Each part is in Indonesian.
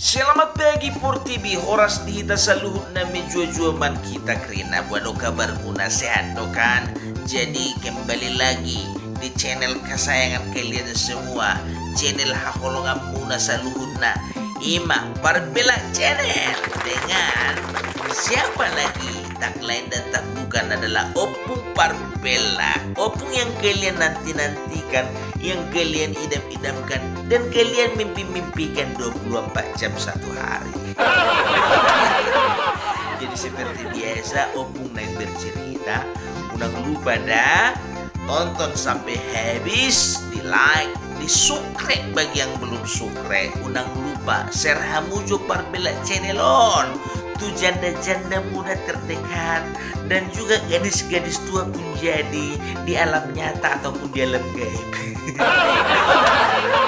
Selamat pagi Pur TV, horas dihita sa luhut na medyo man kita kerina buat kabar guna sehat kan. Jadi kembali lagi di channel kesayangan kalian semua, channel hakolongan muna sa luhut na Ima Barbella Channel dengan siapa lagi, tak lain dan tak bukan adalah Opung Barbella. Opung yang kalian nanti-nantikan, yang kalian idam-idamkan, dan kalian mimpi-mimpikan 24 jam satu hari. Jadi seperti biasa Opung naik bercerita. Jangan lupa dah tonton sampai habis, di like, di subscribe bagi yang belum subscribe. Jangan lupa share Hamujo Barbella Channel on. Tuh janda-janda muda terdekat dan juga gadis-gadis tua pun jadi di alam nyata ataupun di alam gaib.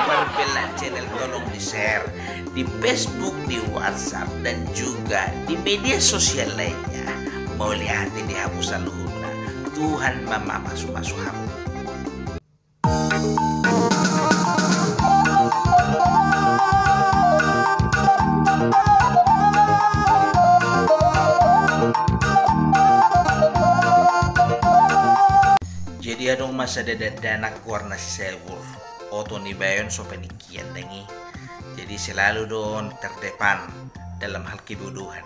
Barbella Channel tolong di share di Facebook, di WhatsApp, dan juga di media sosial lainnya. Mau lihat di Hamu Saluhuna, Tuhan mama masuk-masuk Hamu. Jadi adong masa danak warna si sebur oto ni bayon so penikian dengi. Jadi selalu don terdepan dalam hal kebodohan.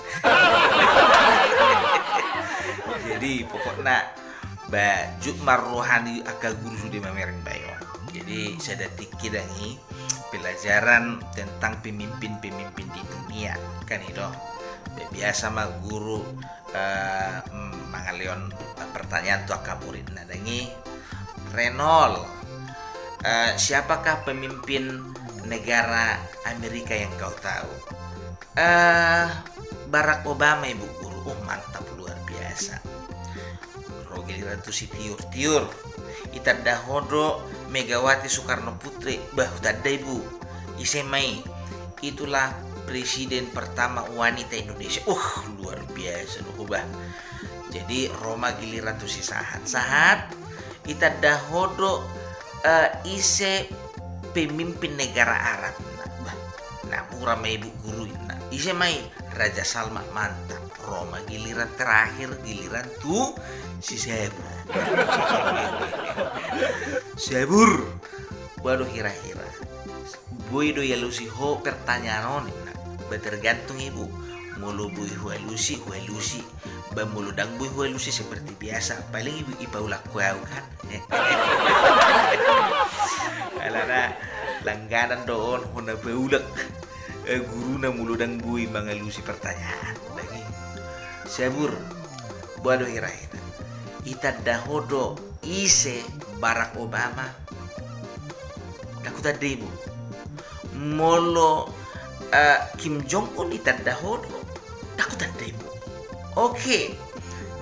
Jadi pokoknya baju marohani aka guru sudah memereng bayon. Jadi saya tiki dengi pelajaran tentang pemimpin-pemimpin di dunia kan itu. Biasa mah guru mangalion pertanyaan tuh akaburin nadangi Renol, siapakah pemimpin negara Amerika yang kau tahu? Barack Obama ibu guru. Oh mantap, luar biasa. Rogeli Ratu si tiur-tiur ita dahodo Megawati Soekarno Putri bah tadda ibu isemai itulah presiden pertama wanita Indonesia. Luar biasa loh bah. Jadi Roma giliran tuh si sahat ita dahodo ise pemimpin negara Arab. Nah murah ibu guru ise mai Raja Salman mantap. Roma giliran terakhir giliran tuh si Sebur. Sebur baru kira-kira boy do ya lusi ho pertanyaan tergantung ibu mulu bui hualusi bamulu dang bui hualusi seperti biasa paling ibu ipa ulak kuau kan. Alana langganan doon huna baulak guru na mulu dang bui mangalusi pertanyaan lagi. Sebur bodo hira-hira ita dahodo ise Barack Obama dakuta ibu molo Kim Jong Un itadahodo dakutan ibu. Oke,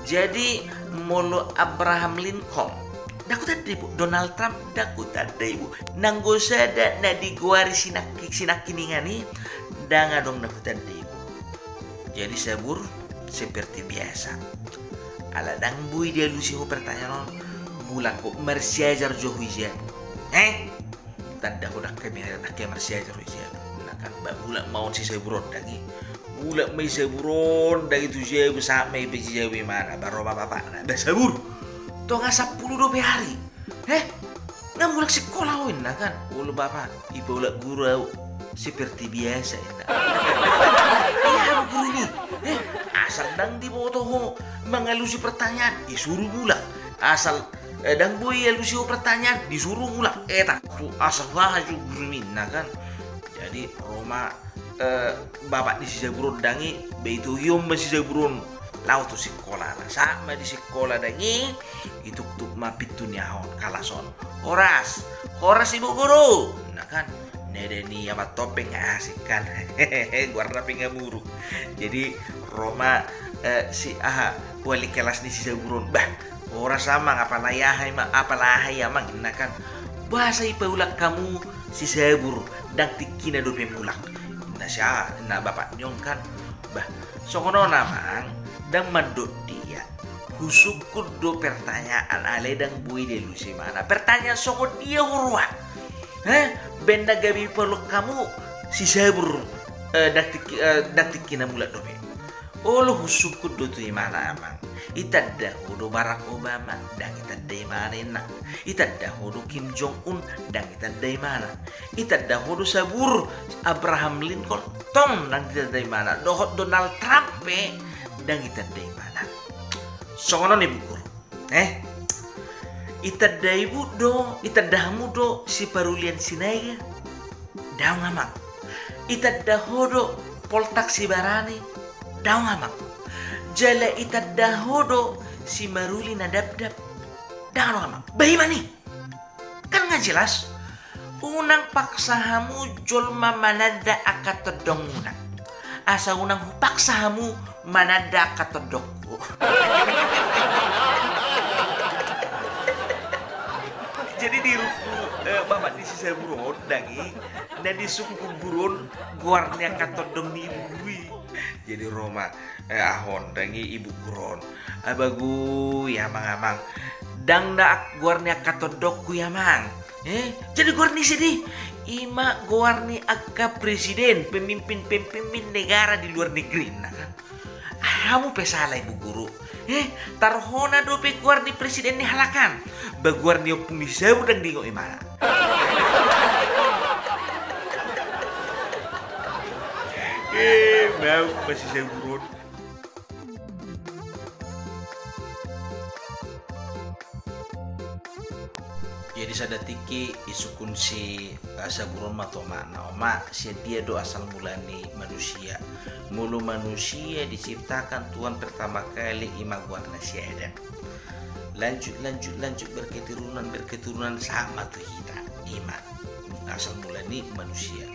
jadi molo Abraham Lincoln dakutan ibu. Donald Trump dakutan ibu. Nanggosada na diguari sinakiningani danga dong dakutan ibu. Jadi sabur seperti biasa. Ala dang bui dia lusi ho pertanyaan bulan kok mersiajar johuijan. Tanda ko dak kami nak mersiajar johuijan. Kan bulan mau si seburon dagi bulan may seburon dagi tu je bisa may biji jawi mana baru bapak na sabur to nga 10-12 hari na mulak sekolah win na kan ulo bapak ibu ulak guru seperti biasa ya guru ni asal dang di boto ho mengalusi pertanyaan disuruh mulak asal dang boy alusi pertanyaan disuruh mulak tak asal lah guru ni na kan. Jadi Roma bapak di sisa burun dangi beitu hium di sisa burun laut tu sekolah sama di sekolah dangi itu tuk mapitu nyahon kalason horas ibu guru nah kan nedeni apa topeng asik kan warna pinga buruk. Jadi Roma si wali kelas di sisa burun bah horas sama apalahai amang nah kan bahasa ipaulak kamu si sebur dan tikina do pemulak. Nah bapak nyong kan bah songono namang dan mandot dia husukut do pertanyaan ale dang bui de lusi mana pertanyaan songo dia hurwa benda gabi peluk kamu si sebur daktik kina mulat dobe. Olo husukut do tu imana amang. Itadda hodo Barack Obama dan itadda imana ina. Itadda hodo Kim Jong Un dan itadda imana. Itadda hodo sabur Abraham Lincoln tong dan itadda imana. Dohot Donald Trump dan itadda imana. Sono nih bukur. Itadda ibu do, itaddamu do si parulian sinaiga. Daung amak. Itadda hodo poltak si barani. Daung amak. Jala itadda hodo si maruli na dap-dap. Daung amak. Bayi mani. Kan nggak jelas. Unang paksahamu jolma manada akatodong unang. Asa unang paksahamu manada akatodongku. Jadi di ruku bapak di sisa buron dangi dan di suku buron guarnya katodong ni bui. Jadi Roma ahon dangi ibu buron abagu ya mang dang dak guarnya katodokku ya mang. Jadi guarni sedih ima guarni akka presiden pemimpin negara di luar negeri nah kan. Kamu pesalah ibu guru. Tarhona do pe guarni presiden ni halakan. Baguarni opung disabu dan dingo imana. Mau masih saya burun. Jadi sada tiki isukun si saburon mato makna oma si dia do asal mulani manusia. Mulu manusia diciptakan Tuhan pertama kali ima guarna si Adam. Lanjut berketurunan sama tuh kita ima asal mulani manusia.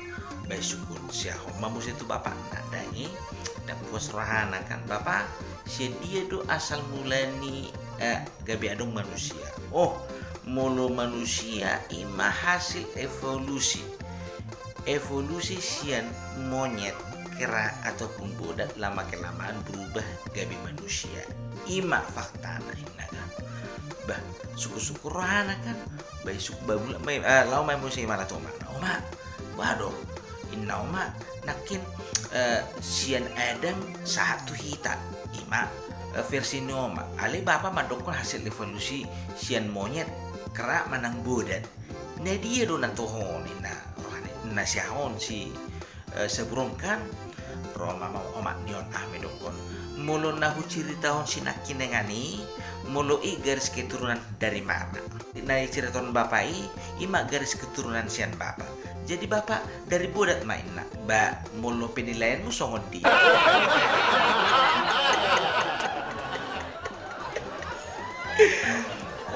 Baik sukun si mamus itu bapak nadangi dan puas rohana kan bapak si dia do asal mulani gabi adong manusia. Mulu manusia ima hasil evolusi sian monyet kera ataupun bodat lama kelamaan berubah gabi manusia ima fakta na kan bah suku rohana kan baik suku babula lau mai musi mana to mana oma waduh inna oma nakin sian Adam satu hita ima versi oma ale bapak madokon hasil evolusi sian monyet kera manang bodat na dia do nantohon na siahon si sebelum kan Roma mau omak nion medokon mulu nahu ciritahon si nakinengani mulu garis keturunan dari mama na ciriton bapak ima garis keturunan sian bapak jadi bapak dari bodat mainna ba mulu penilaianmu songon di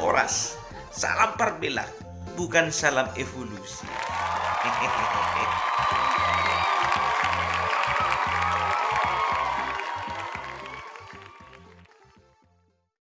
oras salam perbela bukan salam evolusi.